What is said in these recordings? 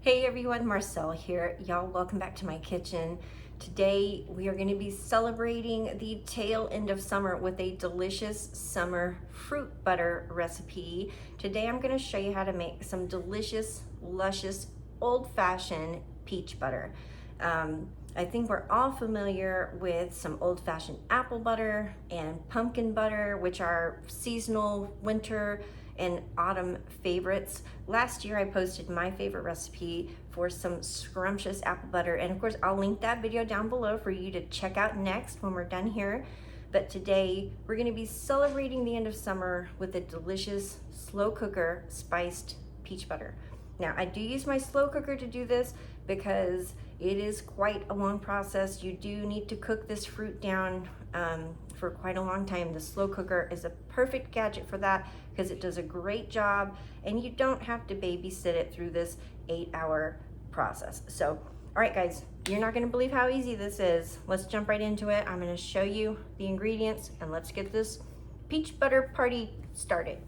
Hey everyone, Marcel here. Y'all, welcome back to my kitchen. Today we are going to be celebrating the tail end of summer with a delicious summer fruit butter recipe. Today I'm going to show you how to make some delicious, luscious, old-fashioned peach butter. I think we're all familiar with some old-fashioned apple butter and pumpkin butter, which are seasonal winter and autumn favorites. Last year I posted my favorite recipe for some scrumptious apple butter, and of course I'll link that video down below for you to check out next when we're done here. But today we're going to be celebrating the end of summer with a delicious slow cooker spiced peach butter. Now I do use my slow cooker to do this because it is quite a long process. You do need to cook this fruit down for quite a long time. The slow cooker is a perfect gadget for that because it does a great job and you don't have to babysit it through this 8-hour process. So, all right guys, you're not gonna believe how easy this is. Let's jump right into it. I'm gonna show you the ingredients and let's get this peach butter party started.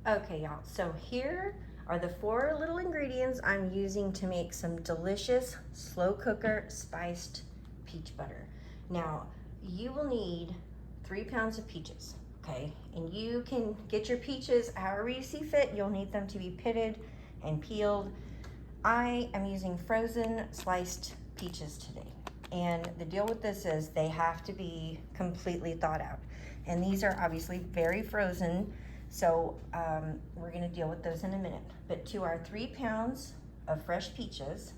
Okay y'all, so here are the 4 little ingredients I'm using to make some delicious slow cooker spiced peach butter. Now, you will need 3 pounds of peaches, okay? And you can get your peaches however you see fit. You'll need them to be pitted and peeled. I am using frozen sliced peaches today. And the deal with this is they have to be completely thawed out. And these are obviously very frozen. So we're gonna deal with those in a minute. But to our 3 pounds of fresh peaches,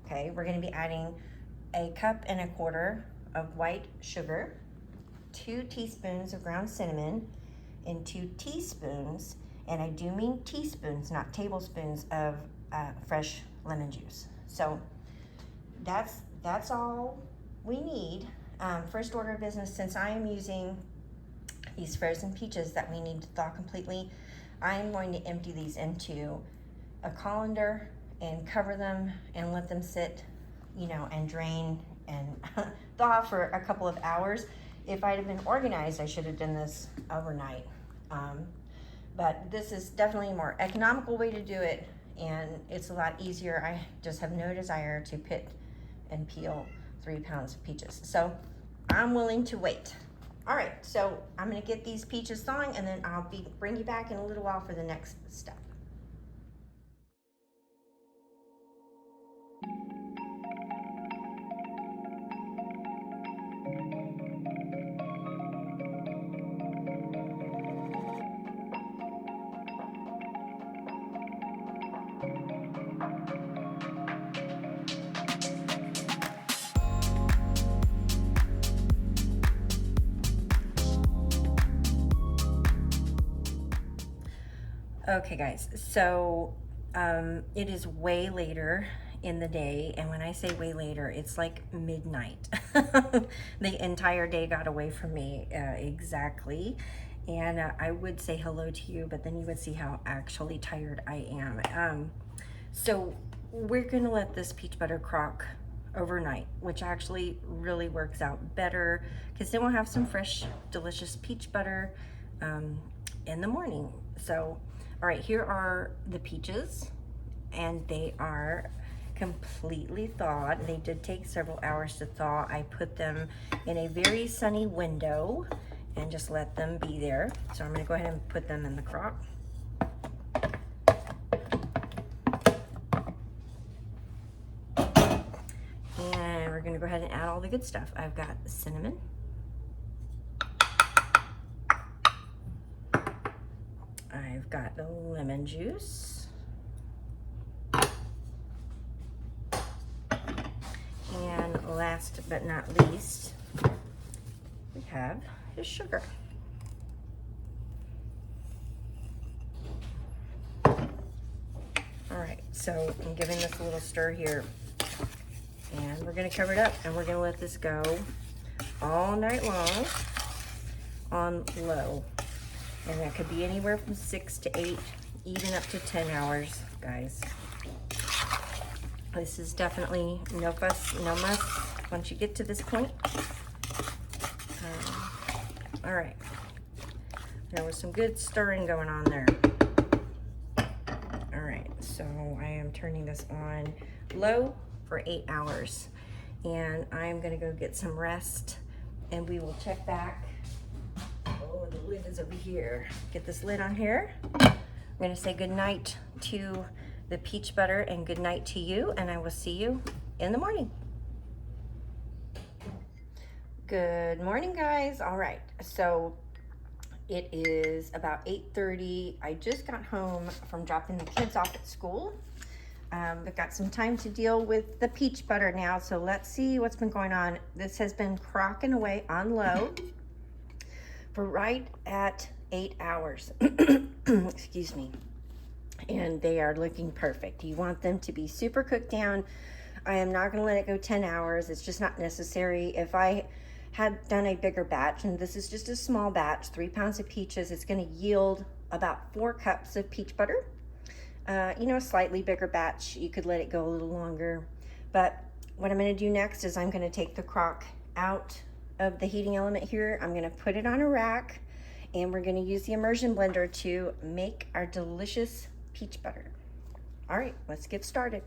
okay, we're gonna be adding 1.25 cups of white sugar, 2 teaspoons of ground cinnamon, and 2 teaspoons, and I do mean teaspoons, not tablespoons, of fresh lemon juice. So that's all we need. First order of business, since I am using these frozen peaches that we need to thaw completely, I'm going to empty these into a colander and cover them and let them sit, you know, and drain and thaw for a couple of hours. If I'd have been organized, I should have done this overnight. But this is definitely a more economical way to do it, and it's a lot easier. I just have no desire to pit and peel 3 pounds of peaches. So I'm willing to wait. All right, so I'm gonna get these peaches thawing and then I'll bring you back in a little while for the next step. Okay guys, so it is way later in the day, and when I say way later, it's like midnight. The entire day got away from me exactly, and I would say hello to you, but then you would see how actually tired I am. So we're gonna let this peach butter crock overnight, which actually really works out better because then we'll have some fresh, delicious peach butter in the morning. So all right, here are the peaches, and they are completely thawed. They did take several hours to thaw. I put them in a very sunny window and just let them be there. So I'm gonna go ahead and put them in the crock. And we're gonna go ahead and add all the good stuff. I've got cinnamon, I've got the lemon juice, and last but not least, we have the sugar. All right, so I'm giving this a little stir here, and we're gonna cover it up, and we're gonna let this go all night long on low. And that could be anywhere from 6 to 8, even up to 10 hours, guys. This is definitely no fuss, no muss once you get to this point. All right, there was some good stirring going on there. right, so I am turning this on low for 8 hours, and I'm gonna go get some rest, and we will check back. Oh, the lid is over here. Get this lid on here. I'm gonna say good night to the peach butter and good night to you, and I will see you in the morning. Good morning, guys. All right, so it is about 8:30. I just got home from dropping the kids off at school. I've got some time to deal with the peach butter now, so let's see what's been going on. This has been crocking away on low for right at 8 hours. Excuse me. And they are looking perfect. You want them to be super cooked down. I am not going to let it go 10 hours. It's just not necessary. If I had done a bigger batch, and this is just a small batch, 3 pounds of peaches, it's going to yield about 4 cups of peach butter. You know, a slightly bigger batch, you could let it go a little longer. But what I'm going to do next is I'm going to take the crock out of the heating element here. I'm going to put it on a rack, and we're going to use the immersion blender to make our delicious peach butter. All right, let's get started.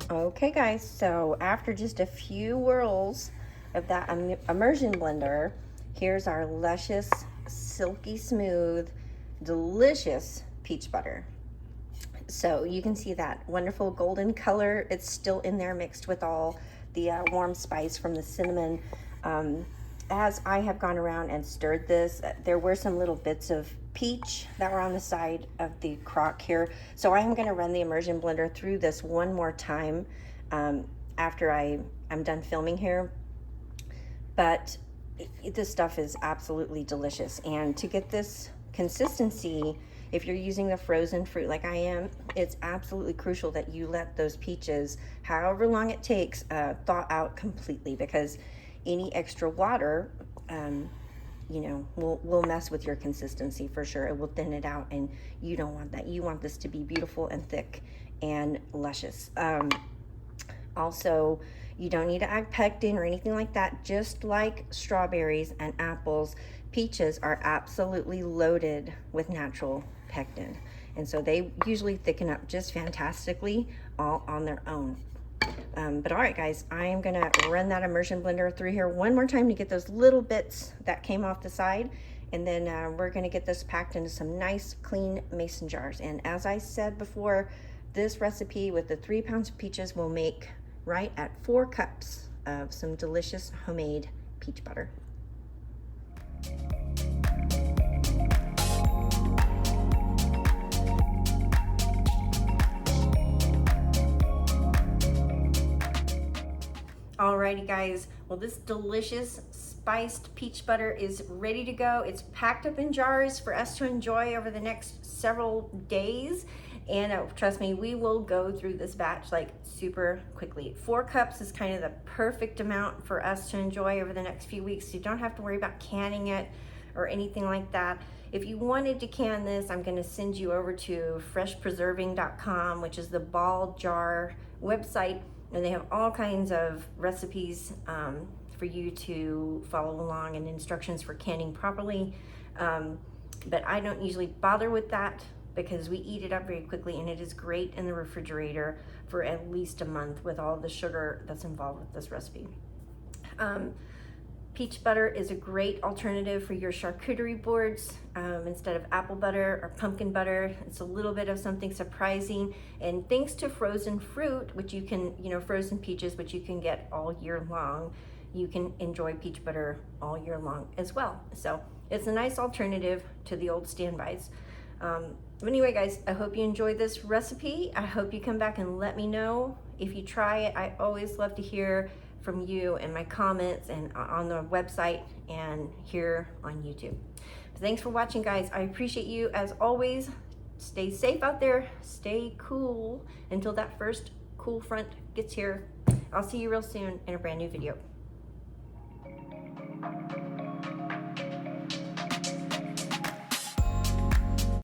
Okay guys, so after just a few whirls of that immersion blender, here's our luscious, silky smooth, delicious peach butter. So you can see that wonderful golden color. It's still in there mixed with all the warm spice from the cinnamon. As I have gone around and stirred this, there were some little bits of peach that were on the side of the crock here. So I am going to run the immersion blender through this one more time after I'm done filming here. But this stuff is absolutely delicious. And to get this consistency, if you're using the frozen fruit like I am, it's absolutely crucial that you let those peaches, however long it takes, thaw out completely, because any extra water, you know, will mess with your consistency for sure. It will thin it out, and you don't want that. You want this to be beautiful and thick and luscious. Also, you don't need to add pectin or anything like that. Just like strawberries and apples, peaches are absolutely loaded with natural pectin, and so they usually thicken up just fantastically all on their own. But all right guys, I am gonna run that immersion blender through here one more time to get those little bits that came off the side, and then we're gonna get this packed into some nice clean mason jars. And as I said before, this recipe with the 3 pounds of peaches will make right at 4 cups of some delicious homemade peach butter. Alrighty guys, well, this delicious spiced peach butter is ready to go. It's packed up in jars for us to enjoy over the next several days. And trust me, we will go through this batch like super quickly. 4 cups is kind of the perfect amount for us to enjoy over the next few weeks. You don't have to worry about canning it or anything like that. If you wanted to can this, I'm gonna send you over to freshpreserving.com, which is the ball jar website. And they have all kinds of recipes for you to follow along and instructions for canning properly. But I don't usually bother with that because we eat it up very quickly, and it is great in the refrigerator for at least a month with all the sugar that's involved with this recipe. Peach butter is a great alternative for your charcuterie boards instead of apple butter or pumpkin butter. It's a little bit of something surprising, and thanks to frozen fruit, which you can, frozen peaches, which you can get all year long, you can enjoy peach butter all year long as well. So it's a nice alternative to the old standbys. But anyway, guys, I hope you enjoyed this recipe. I hope you come back and let me know if you try it. I always love to hear from you in my comments and on the website and here on YouTube. Thanks for watching, guys. I appreciate you as always. Stay safe out there. Stay cool until that first cool front gets here. I'll see you real soon in a brand new video.